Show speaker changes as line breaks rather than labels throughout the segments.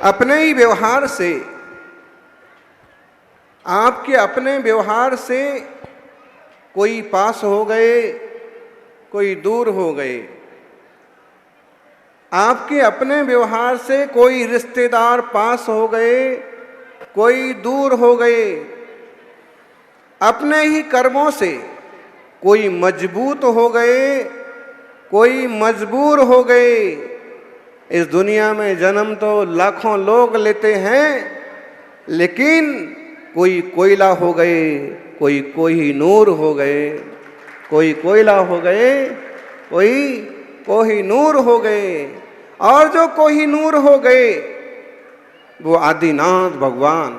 अपने ही व्यवहार से, आपके अपने व्यवहार से कोई पास हो गए, कोई दूर हो गए। आपके अपने व्यवहार से कोई रिश्तेदार पास हो गए, कोई दूर हो गए। अपने ही कर्मों से कोई मजबूत हो गए, कोई मजबूर हो गए। इस दुनिया में जन्म तो लाखों लोग लेते हैं, लेकिन कोई कोयला हो गए, कोई कोहिनूर हो गए, कोई कोयला हो गए, कोई कोहिनूर हो गए। और जो कोहिनूर हो गए वो आदिनाथ भगवान,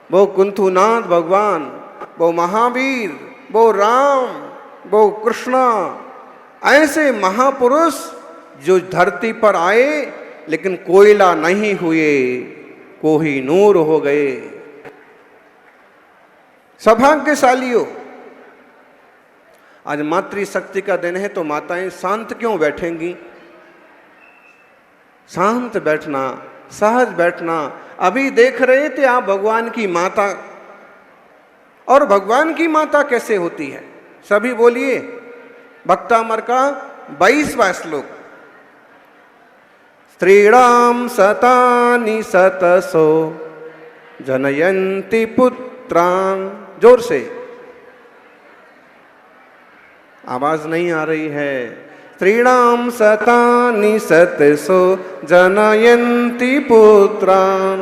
वो कुंथुनाथ भगवान, वो महावीर, वो राम, वो कृष्णा, ऐसे महापुरुष जो धरती पर आए लेकिन कोयला नहीं हुए, कोहिनूर हो गए। सौभाग्यशालियों, आज मातृशक्ति का दिन है तो माताएं शांत क्यों बैठेंगी? शांत बैठना, सहज बैठना। अभी देख रहे थे आप भगवान की माता, और भगवान की माता कैसे होती है? सभी बोलिए। भक्तामर का 22वां श्लोक। स्त्रीणाम शतानि शतसो जनयन्ति पुत्रान। जोर से, आवाज नहीं आ रही है। स्त्रीणाम शतानि शतसो जनयन्ति पुत्रान।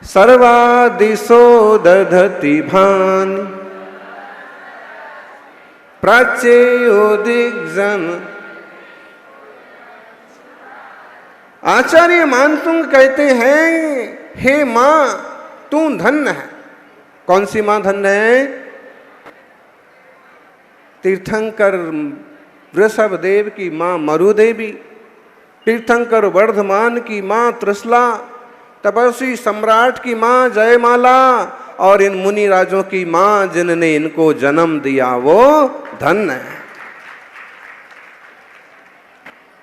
सर्वादिशो दधति भानि प्राच्यो दिग्जन। आचार्य मानतुंग कहते हैं, हे मां तू धन्य है। कौन सी मां धन्य है? तीर्थंकर वृषभ देव की मां मरुदेवी, तीर्थंकर वर्धमान की मां त्रिशला, तपस्वी सम्राट की मां जयमाला, और इन मुनि राजों की मां जिनने इनको जन्म दिया वो धन्य है।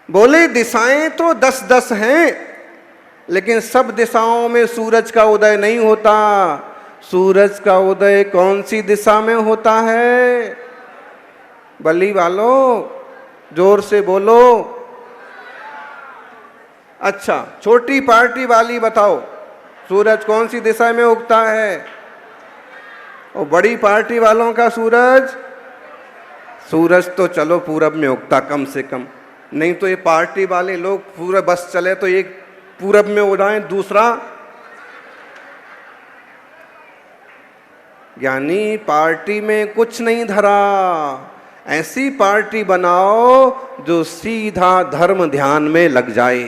बोले दिशाएं तो 10-10 हैं, लेकिन सब दिशाओं में सूरज का उदय नहीं होता। सूरज का उदय कौन सी दिशा में होता है? बल्ली वालों जोर से बोलो। अच्छा, छोटी पार्टी वाली बताओ, सूरज कौन सी दिशा में उगता है? और बड़ी पार्टी वालों का सूरज, सूरज तो चलो पूरब में उगता कम से कम, नहीं तो ये पार्टी वाले लोग पूरा बस चले तो एक पूरब में उड़ाएं, दूसरा। यानी पार्टी में कुछ नहीं धरा। ऐसी पार्टी बनाओ जो सीधा धर्म ध्यान में लग जाए।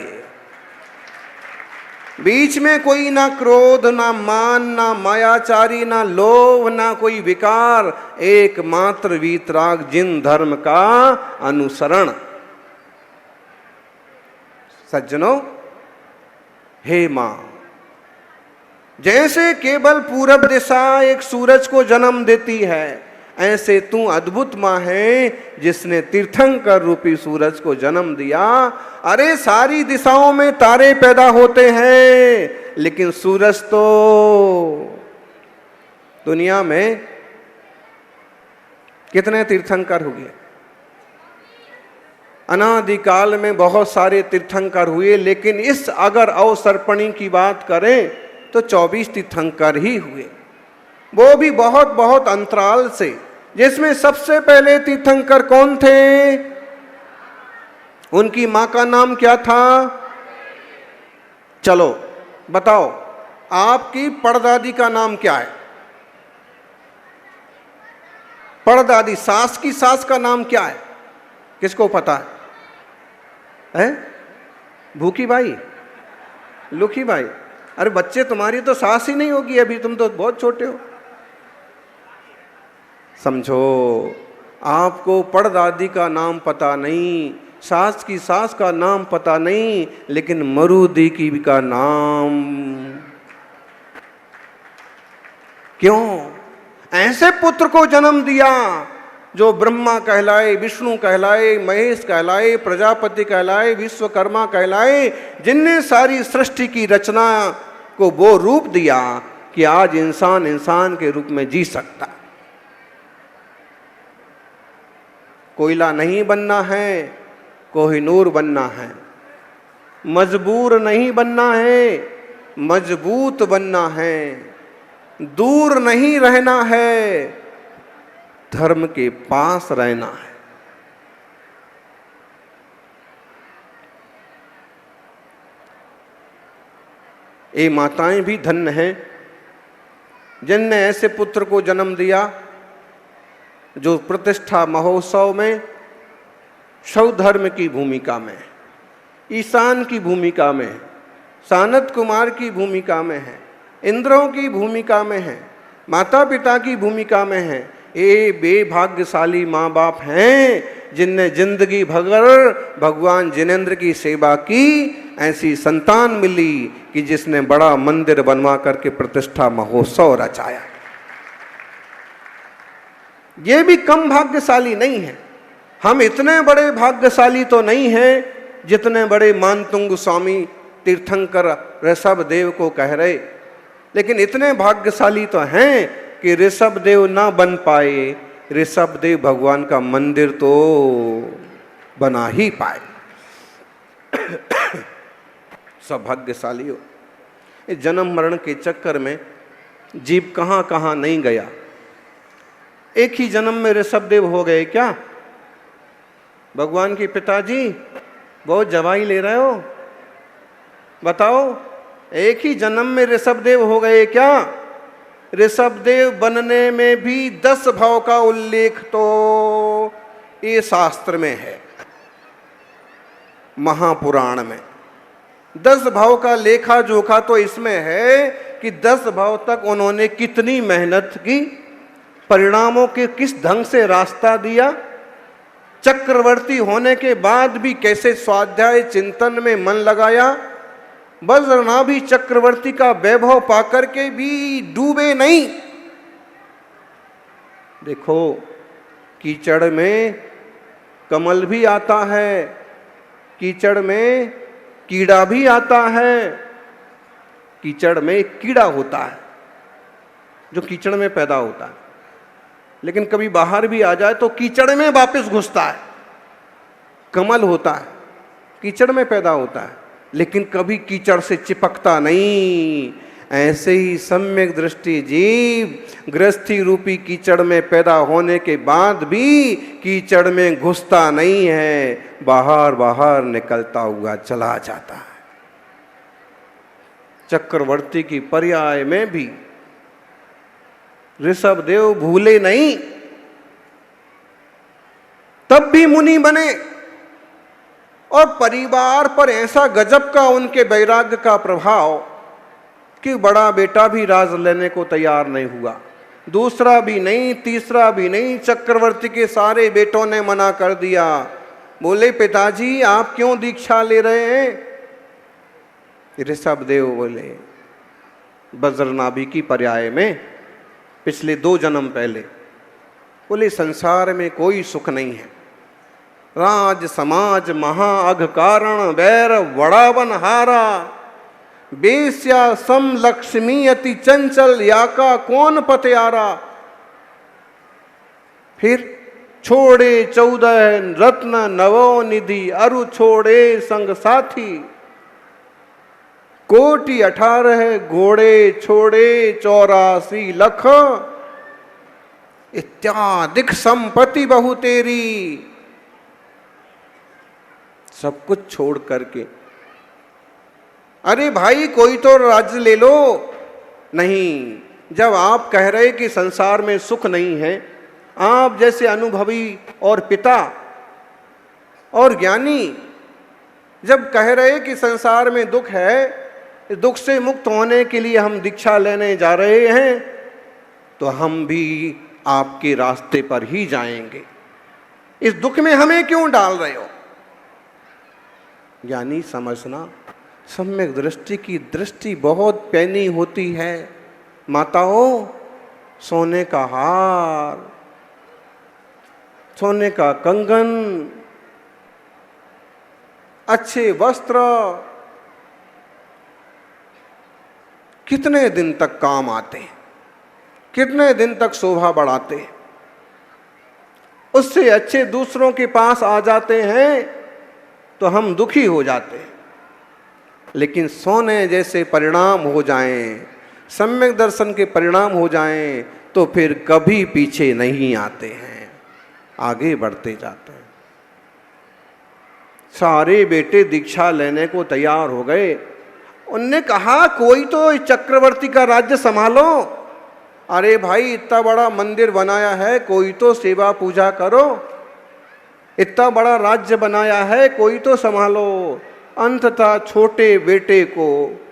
बीच में कोई ना क्रोध, ना मान, ना मायाचारी, ना लोभ, ना कोई विकार, एकमात्र वीतराग, जिन धर्म का अनुसरण। सज्जनों, हे मां, जैसे केवल पूरब दिशा एक सूरज को जन्म देती है, ऐसे तू अद्भुत मां है जिसने तीर्थंकर रूपी सूरज को जन्म दिया। अरे सारी दिशाओं में तारे पैदा होते हैं, लेकिन सूरज तो दुनिया में कितने तीर्थंकर हुए? अनादिकाल में बहुत सारे तीर्थंकर हुए, लेकिन इस अगर अवसर्पणी की बात करें तो 24 तीर्थंकर ही हुए, वो भी बहुत बहुत अंतराल से। जिसमें सबसे पहले तीर्थंकर कौन थे? उनकी मां का नाम क्या था? चलो बताओ, आपकी पड़दादी का नाम क्या है? पड़दादी, सास की सास का नाम क्या है? किसको पता है? भूखी बाई, लुखी बाई। अरे बच्चे, तुम्हारी तो सास ही नहीं होगी अभी, तुम तो बहुत छोटे हो। समझो, आपको पड़दादी का नाम पता नहीं, सास की सास का नाम पता नहीं, लेकिन मरुदी की का नाम क्यों? ऐसे पुत्र को जन्म दिया जो ब्रह्मा कहलाए, विष्णु कहलाए, महेश कहलाए, प्रजापति कहलाए, विश्वकर्मा कहलाए, जिनने सारी सृष्टि की रचना को वो रूप दिया कि आज इंसान इंसान के रूप में जी सकता। कोयला नहीं बनना है, कोहिनूर बनना है। मजबूर नहीं बनना है, मजबूत बनना है। दूर नहीं रहना है, धर्म के पास रहना है। ये माताएं भी धन्य हैं जिनने ऐसे पुत्र को जन्म दिया जो प्रतिष्ठा महोत्सव में शव धर्म की भूमिका में, ईशान की भूमिका में, सानत कुमार की भूमिका में है, इंद्रों की भूमिका में है, माता पिता की भूमिका में है। ये बेभाग्यशाली माँ बाप हैं जिनने जिंदगी भर भगवान जिनेंद्र की सेवा की। ऐसी संतान मिली कि जिसने बड़ा मंदिर बनवा करके प्रतिष्ठा महोत्सव रचाया। ये भी कम भाग्यशाली नहीं है। हम इतने बड़े भाग्यशाली तो नहीं हैं जितने बड़े मानतुंग स्वामी तीर्थंकर ऋषभ देव को कह रहे, लेकिन इतने भाग्यशाली तो हैं कि ऋषभ देव ना बन पाए, ऋषभ देव भगवान का मंदिर तो बना ही पाए। सब भाग्यशाली हो। इस जन्म मरण के चक्कर में जीव कहाँ कहाँ नहीं गया। एक ही जन्म में ऋषभ देव हो गए क्या? भगवान के पिताजी बहुत जवाई ले रहे हो, बताओ, एक ही जन्म में ऋषभ देव हो गए क्या? ऋषभ देव बनने में भी 10 भाव का उल्लेख तो ये शास्त्र में है, महापुराण में 10 भाव का लेखा जोखा तो इसमें है कि 10 भाव तक उन्होंने कितनी मेहनत की, परिणामों के किस ढंग से रास्ता दिया, चक्रवर्ती होने के बाद भी कैसे स्वाध्याय चिंतन में मन लगाया, वज्रनाभि चक्रवर्ती का वैभव पाकर के भी डूबे नहीं। देखो, कीचड़ में कमल भी आता है, कीचड़ में कीड़ा भी आता है। कीचड़ में कीड़ा होता है जो कीचड़ में पैदा होता है, लेकिन कभी बाहर भी आ जाए तो कीचड़ में वापस घुसता है। कमल होता है, कीचड़ में पैदा होता है, लेकिन कभी कीचड़ से चिपकता नहीं। ऐसे ही सम्यक दृष्टि जीव गृहस्थी रूपी कीचड़ में पैदा होने के बाद भी कीचड़ में घुसता नहीं है, बाहर बाहर निकलता हुआ चला जाता है। चक्रवर्ती की पर्याय में भी ऋषभ देव भूले नहीं, तब भी मुनि बने और परिवार पर ऐसा गजब का उनके वैराग्य का प्रभाव कि बड़ा बेटा भी राज लेने को तैयार नहीं हुआ, दूसरा भी नहीं, तीसरा भी नहीं। चक्रवर्ती के सारे बेटों ने मना कर दिया। बोले, पिताजी आप क्यों दीक्षा ले रहे हैं? ऋषभ देव बोले, वज्रनाभि की पर्याय में पिछले 2 जन्म पहले बोले, संसार में कोई सुख नहीं है, राज समाज महाअघ कारण वैर वड़ावन हारा, बेस्या सम लक्ष्मी अति चंचल या का कौन पत्यारा। फिर छोड़े 14 रत्न नवो निधि, अरु छोड़े संग साथी, कोटि 18 घोड़े छोड़े 84 लख, इत्यादिक संपत्ति बहु तेरी। सब कुछ छोड़ करके, अरे भाई कोई तो राज्य ले लो। नहीं, जब आप कह रहे कि संसार में सुख नहीं है, आप जैसे अनुभवी और पिता और ज्ञानी जब कह रहे कि संसार में दुख है, दुख से मुक्त होने के लिए हम दीक्षा लेने जा रहे हैं, तो हम भी आपके रास्ते पर ही जाएंगे। इस दुख में हमें क्यों डाल रहे हो? ज्ञानी समझना, सम्यक दृष्टि की दृष्टि बहुत पैनी होती है। माताओं, सोने का हार सोने का कंगन, अच्छे वस्त्र कितने दिन तक काम आते, कितने दिन तक शोभा बढ़ाते। उससे अच्छे दूसरों के पास आ जाते हैं तो हम दुखी हो जाते हैं। लेकिन सोने जैसे परिणाम हो जाएं, सम्यक दर्शन के परिणाम हो जाएं, तो फिर कभी पीछे नहीं आते हैं, आगे बढ़ते जाते हैं। सारे बेटे दीक्षा लेने को तैयार हो गए। उनने कहा कोई तो इस चक्रवर्ती का राज्य संभालो। अरे भाई, इतना बड़ा मंदिर बनाया है, कोई तो सेवा पूजा करो। इतना बड़ा राज्य बनाया है, कोई तो संभालो। अंततः छोटे बेटे को,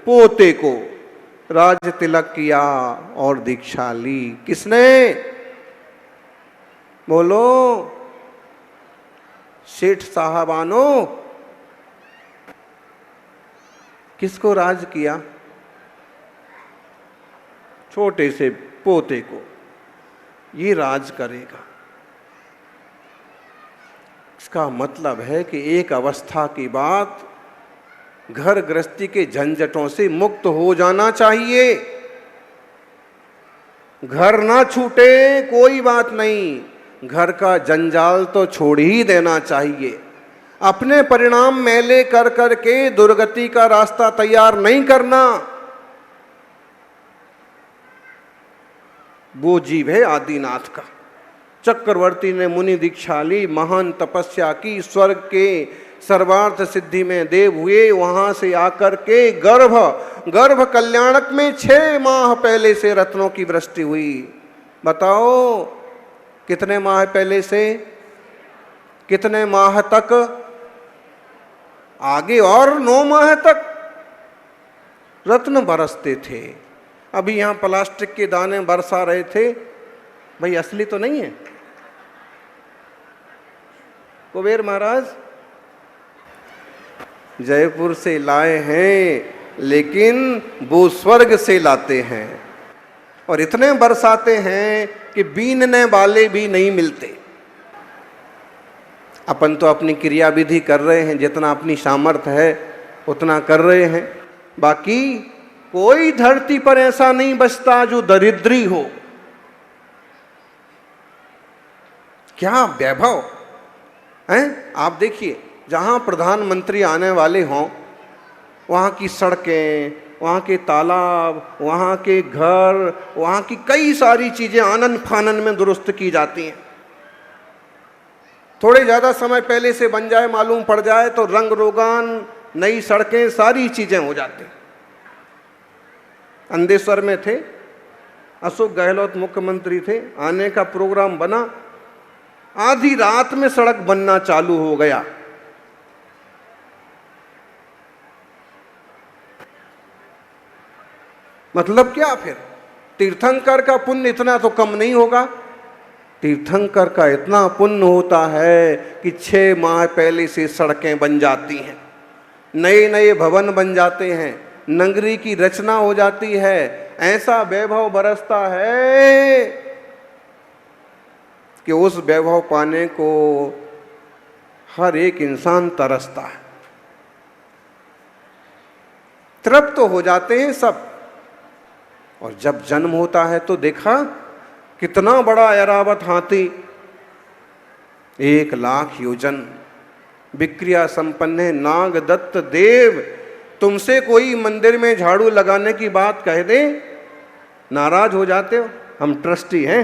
पोते को राज तिलक किया और दीक्षा ली। किसने? बोलो, सेठ साहबानों, किसको राज किया? छोटे से पोते को। ये राज करेगा। इसका मतलब है कि एक अवस्था के बाद घर गृहस्थी के झंझटों से मुक्त हो जाना चाहिए। घर ना छूटे कोई बात नहीं, घर का जंजाल तो छोड़ ही देना चाहिए। अपने परिणाम मैले कर करके दुर्गति का रास्ता तैयार नहीं करना। वो जीव है आदिनाथ का। चक्रवर्ती ने मुनि दीक्षा ली, महान तपस्या की, स्वर्ग के सर्वार्थ सिद्धि में देव हुए। वहां से आकर के गर्भ कल्याणक में 6 माह पहले से रत्नों की वृष्टि हुई। बताओ कितने माह पहले से, कितने माह तक? आगे और 9 माह तक रत्न बरसते थे। अभी यहां प्लास्टिक के दाने बरसा रहे थे, भाई असली तो नहीं है। कुबेर महाराज जयपुर से लाए हैं, लेकिन वो स्वर्ग से लाते हैं और इतने बरसाते हैं कि बीनने वाले भी नहीं मिलते। अपन तो अपनी क्रिया विधि कर रहे हैं, जितना अपनी सामर्थ्य है उतना कर रहे हैं। बाकी कोई धरती पर ऐसा नहीं बचता जो दरिद्री हो। क्या वैभव है! आप देखिए, जहां प्रधानमंत्री आने वाले हों, वहां की सड़कें, वहां के तालाब, वहां के घर, वहां की कई सारी चीजें आनन फानन में दुरुस्त की जाती हैं। थोड़े ज्यादा समय पहले से बन जाए, मालूम पड़ जाए तो रंग रोगान, नई सड़कें, सारी चीजें हो जाती। अंदेश्वर में थे, अशोक गहलोत मुख्यमंत्री थे, आने का प्रोग्राम बना, आधी रात में सड़क बनना चालू हो गया। मतलब क्या? फिर तीर्थंकर का पुण्य इतना तो कम नहीं होगा। तीर्थंकर का इतना पुण्य होता है कि 6 माह पहले से सड़कें बन जाती हैं, नए नए भवन बन जाते हैं, नगरी की रचना हो जाती है। ऐसा वैभव बरसता है कि उस वैभव पाने को हर एक इंसान तरसता है। तृप्त तो हो जाते हैं सब। और जब जन्म होता है तो देखा कितना बड़ा ऐरावत हाथी, 1 लाख योजन, विक्रिया संपन्न है, नाग दत्त देव। तुमसे कोई मंदिर में झाड़ू लगाने की बात कह दे, नाराज हो जाते हो। हम ट्रस्टी हैं,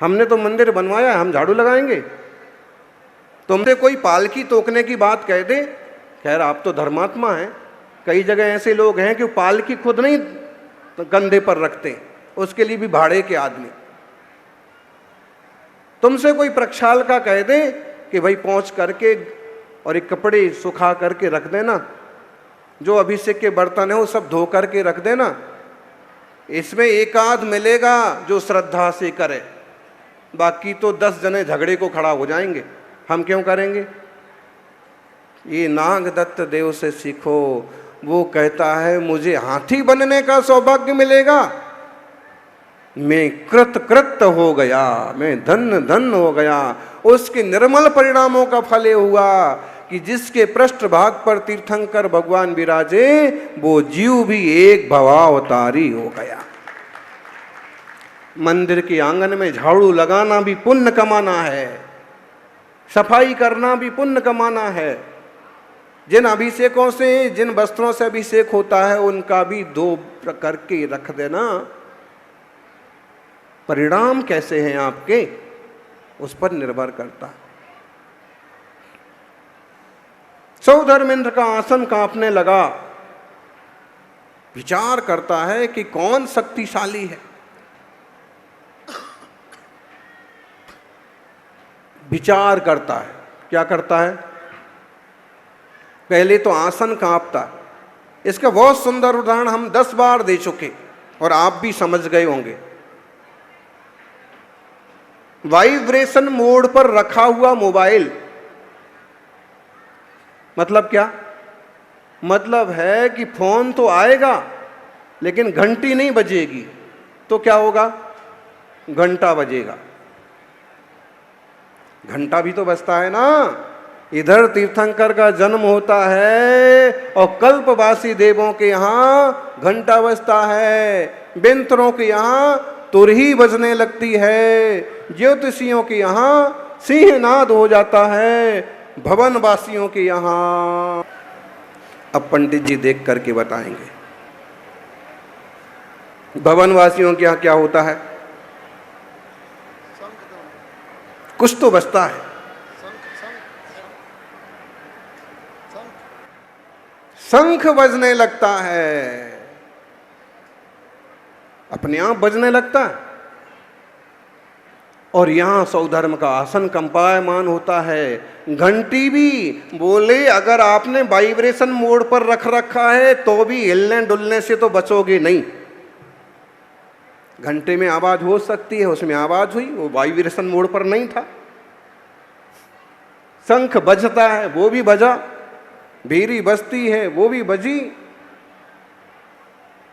हमने तो मंदिर बनवाया, हम झाड़ू लगाएंगे। तुमसे कोई पालकी तोकने की बात कह दे, खैर आप तो धर्मात्मा हैं, कई जगह ऐसे लोग हैं कि पालकी खुद नहीं कंधे पर रखते, उसके लिए भी भाड़े के आदमी। तुमसे कोई प्रक्षाल का कह दे कि भाई पहुंच करके और एक कपड़े सुखा करके रख देना, जो अभिषेक के बर्तन है वो सब धो करके रख देना, इसमें एक आध मिलेगा जो श्रद्धा से करे, बाकी तो 10 जने झगड़े को खड़ा हो जाएंगे। हम क्यों करेंगे? ये नाग दत्त देव से सीखो। वो कहता है मुझे हाथी बनने का सौभाग्य मिलेगा, मैं कृत हो गया, मैं धन धन हो गया। उसके निर्मल परिणामों का फल हुआ कि जिसके पृष्ठभाग पर तीर्थंकर भगवान विराजे वो जीव भी एक भवावतारी हो गया। मंदिर के आंगन में झाड़ू लगाना भी पुण्य कमाना है, सफाई करना भी पुण्य कमाना है। जिन अभिषेकों से, जिन वस्त्रों से अभिषेक होता है उनका भी 2 करके रख देना। परिणाम कैसे हैं आपके, उस पर निर्भर करता है। सौधर्मेंद्र का आसन कांपने लगा, विचार करता है कि कौन शक्तिशाली है। विचार करता है, क्या करता है, पहले तो आसन कांपता। इसका बहुत सुंदर उदाहरण हम 10 बार दे चुके और आप भी समझ गए होंगे। वाइब्रेशन मोड पर रखा हुआ मोबाइल, मतलब क्या, मतलब है कि फोन तो आएगा लेकिन घंटी नहीं बजेगी, तो क्या होगा, घंटा बजेगा। घंटा भी तो बजता है ना। इधर तीर्थंकर का जन्म होता है और कल्पवासी देवों के यहाँ घंटा बजता है, बेंतरों के यहाँ तुरही बजने लगती है, ज्योतिषियों के यहाँ सिंहनाद हो जाता है, भवनवासियों के यहाँ। अब पंडित जी देख करके बताएंगे भवनवासियों के यहाँ क्या होता है। कुछ तो बजता है, शंख बजने लगता है, अपने आप बजने लगता है। और यहां सौधर्म का आसन कंपायमान होता है। घंटी भी बोले अगर आपने वाइब्रेशन मोड पर रख रखा है तो भी हिलने डुलने से तो बचोगे नहीं। घंटे में आवाज हो सकती है, उसमें आवाज हुई, वो वाइब्रेशन मोड पर नहीं था। शंख बजता है, वो भी बजा, भीरी बजती है, वो भी बजी।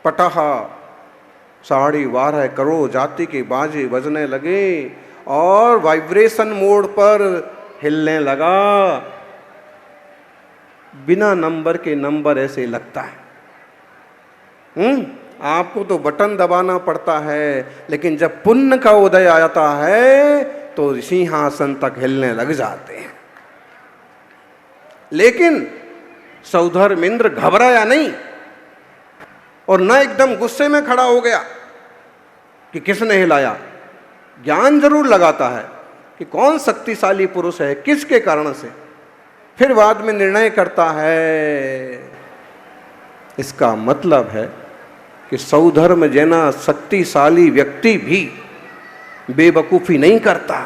पटाहा 12.5 करोड़ जाति के बाजे बजने लगे और वाइब्रेशन मोड पर हिलने लगा। बिना नंबर के नंबर ऐसे लगता है। आपको तो बटन दबाना पड़ता है, लेकिन जब पुण्य का उदय आता है तो सिंहासन तक हिलने लग जाते हैं। लेकिन सौधर्मेंद्र घबराया नहीं और न एकदम गुस्से में खड़ा हो गया कि किसने हिलाया। ज्ञान जरूर लगाता है कि कौन शक्तिशाली पुरुष है, किसके कारण से, फिर बाद में निर्णय करता है। इसका मतलब है कि सौधर्म जना शक्तिशाली व्यक्ति भी बेवकूफी नहीं करता।